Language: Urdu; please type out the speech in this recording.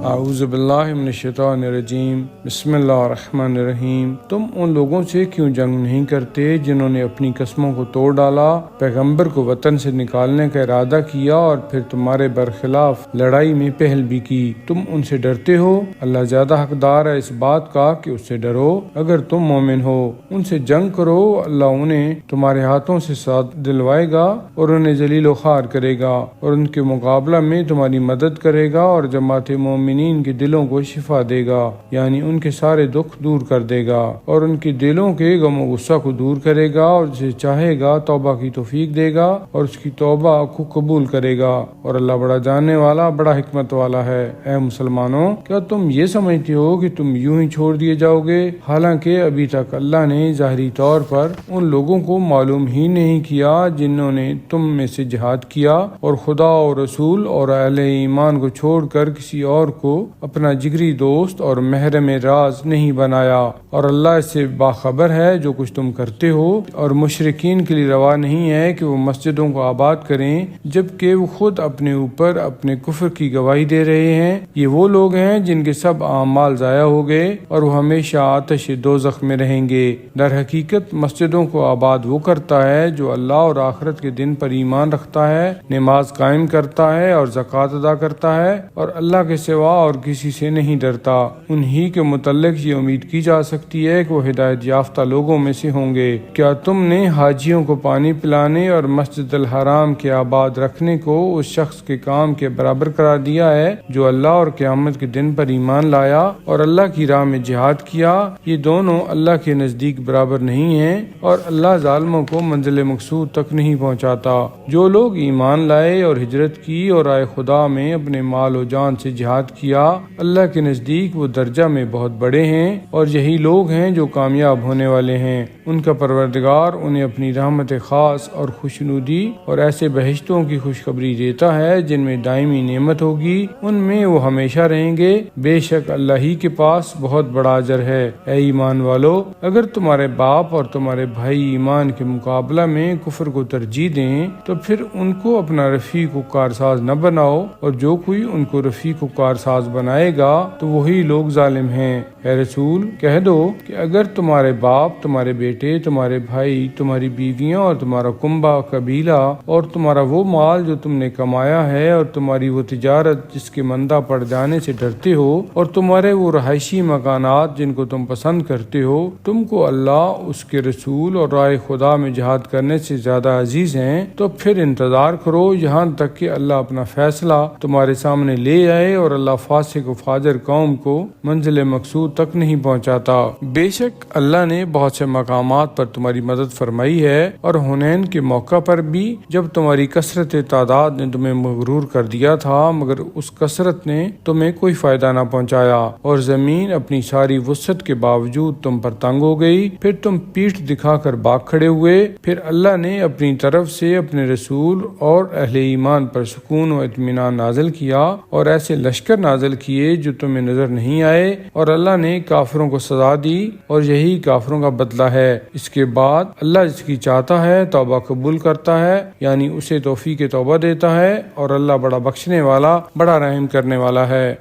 اعوذ باللہ من الشیطان الرجیم، بسم اللہ الرحمن الرحیم۔ تم ان لوگوں سے کیوں جنگ نہیں کرتے جنہوں نے اپنی قسموں کو توڑ ڈالا، پیغمبر کو وطن سے نکالنے کا ارادہ کیا اور پھر تمہارے برخلاف لڑائی میں پہل بھی کی۔ تم ان سے ڈرتے ہو، اللہ زیادہ حقدار ہے اس بات کا کہ اس سے ڈرو اگر تم مومن ہو۔ ان سے جنگ کرو، اللہ انہیں تمہارے ہاتھوں سے ساتھ دلوائے گا اور انہیں ذلیل و خوار کرے گا اور ان کے مقابلہ میں تمہاری مدد کرے گا اور جماعت مومنین کے دلوں کو شفا دے گا، یعنی ان کے سارے دکھ دور کر دے گا اور ان کے دلوں کے غم و غصہ کو دور کرے گا اور جسے چاہے گا توبہ کی توفیق دے گا اور اس کی توبہ کو قبول کرے گا، اور اللہ بڑا جاننے والا بڑا حکمت والا ہے۔ اے مسلمانوں، کیا تم یہ سمجھتے ہو کہ تم یوں ہی چھوڑ دیے جاؤ گے، حالانکہ ابھی تک اللہ نے ظاہری طور پر ان لوگوں کو معلوم ہی نہیں کیا جنہوں نے تم میں سے جہاد کیا اور خدا اور رسول اور اہل ایمان کو چھوڑ کر کسی اور کو اپنا جگری دوست اور محرم راز نہیں بنایا، اور اللہ اس سے باخبر ہے جو کچھ تم کرتے ہو۔ اور مشرکین کے لیے روا نہیں ہے کہ وہ مسجدوں کو آباد کریں جبکہ وہ خود اپنے اوپر اپنے کفر کی گواہی دے رہے ہیں۔ یہ وہ لوگ ہیں جن کے سب اعمال ضائع ہو گئے اور وہ ہمیشہ آتش دوزخ میں رہیں گے۔ در حقیقت مسجدوں کو آباد وہ کرتا ہے جو اللہ اور آخرت کے دن پر ایمان رکھتا ہے، نماز قائم کرتا ہے اور زکوٰۃ ادا کرتا ہے اور اللہ کے سوا اور کسی سے نہیں ڈرتا۔ انہی کے متعلق یہ امید کی جا سکتی ہے کہ وہ ہدایت یافتہ لوگوں میں سے ہوں گے۔ کیا تم نے حاجیوں کو پانی پلانے اور مسجد الحرام کے آباد رکھنے کو اس شخص کے کام کے برابر قرار دیا ہے جو اللہ اور قیامت کے دن پر ایمان لایا اور اللہ کی راہ میں جہاد کیا؟ یہ دونوں اللہ کے نزدیک برابر نہیں ہیں اور اللہ ظالموں کو منزل مقصود تک نہیں پہنچاتا۔ جو لوگ ایمان لائے اور ہجرت کی اور رائے خدا میں اپنے مال و جان سے جہاد کیا، اللہ کے نزدیک وہ درجہ میں بہت بڑے ہیں اور یہی لوگ ہیں جو کامیاب ہونے والے ہیں۔ ان کا پروردگار انہیں اپنی رحمت خاص اور خوشنودی اور ایسے بہشتوں کی خوشخبری دیتا ہے جن میں دائمی نعمت ہوگی، ان میں وہ ہمیشہ رہیں گے۔ بے شک اللہ ہی کے پاس بہت بڑا اجر ہے۔ اے ایمان والو، اگر تمہارے باپ اور تمہارے بھائی ایمان کے مقابلہ میں کفر کو ترجیح دیں تو پھر ان کو اپنا رفیق و کارساز نہ بناؤ، اور جو کوئی ان کو رفیق و کارساز بنائے گا تو وہی لوگ ظالم ہیں۔ اے رسول، کہہ دو کہ اگر تمہارے باپ، تمہارے بیٹے، تمہارے بھائی، تمہاری بیویاں اور تمہارا کنبہ قبیلہ اور تمہارا وہ مال جو تم نے کمایا ہے اور تمہاری وہ تجارت جس کے مندہ پڑ جانے سے ڈرتے ہو اور تمہارے وہ رہائشی مکانات جن کو تم پسند کرتے ہو، تم کو اللہ، اس کے رسول اور راہ خدا میں جہاد کرنے سے زیادہ عزیز ہیں، تو پھر انتظار کرو یہاں تک کہ اللہ اپنا فیصلہ تمہارے سامنے لے آئے، اور اللہ فاسق و فاجر قوم کو منزل مقصود تک نہیں پہنچاتا۔ بے شک اللہ نے بہت سے مقامات پر تمہاری مدد فرمائی ہے، اور حنین کے موقع پر بھی جب تمہاری کثرت تعداد نے تمہیں مغرور کر دیا تھا، مگر اس کثرت نے تمہیں کوئی فائدہ نہ پہنچایا، اور زمین اپنی ساری وسعت کے باوجود تم پر تنگ ہو گئی، پھر تم پیٹھ دکھا کر بھاگ کھڑے ہوئے۔ پھر اللہ نے اپنی طرف سے اپنے رسول اور اہل ایمان پر سکون و اطمینان نازل کیا اور ایسے لشکر نازل کیے جو تمہیں نظر نہیں آئے، اور اللہ نے کافروں کو سزا دی اور یہی کافروں کا بدلہ ہے۔ اس کے بعد اللہ جس کی چاہتا ہے توبہ قبول کرتا ہے، یعنی اسے توفیق توبہ دیتا ہے، اور اللہ بڑا بخشنے والا بڑا رحم کرنے والا ہے۔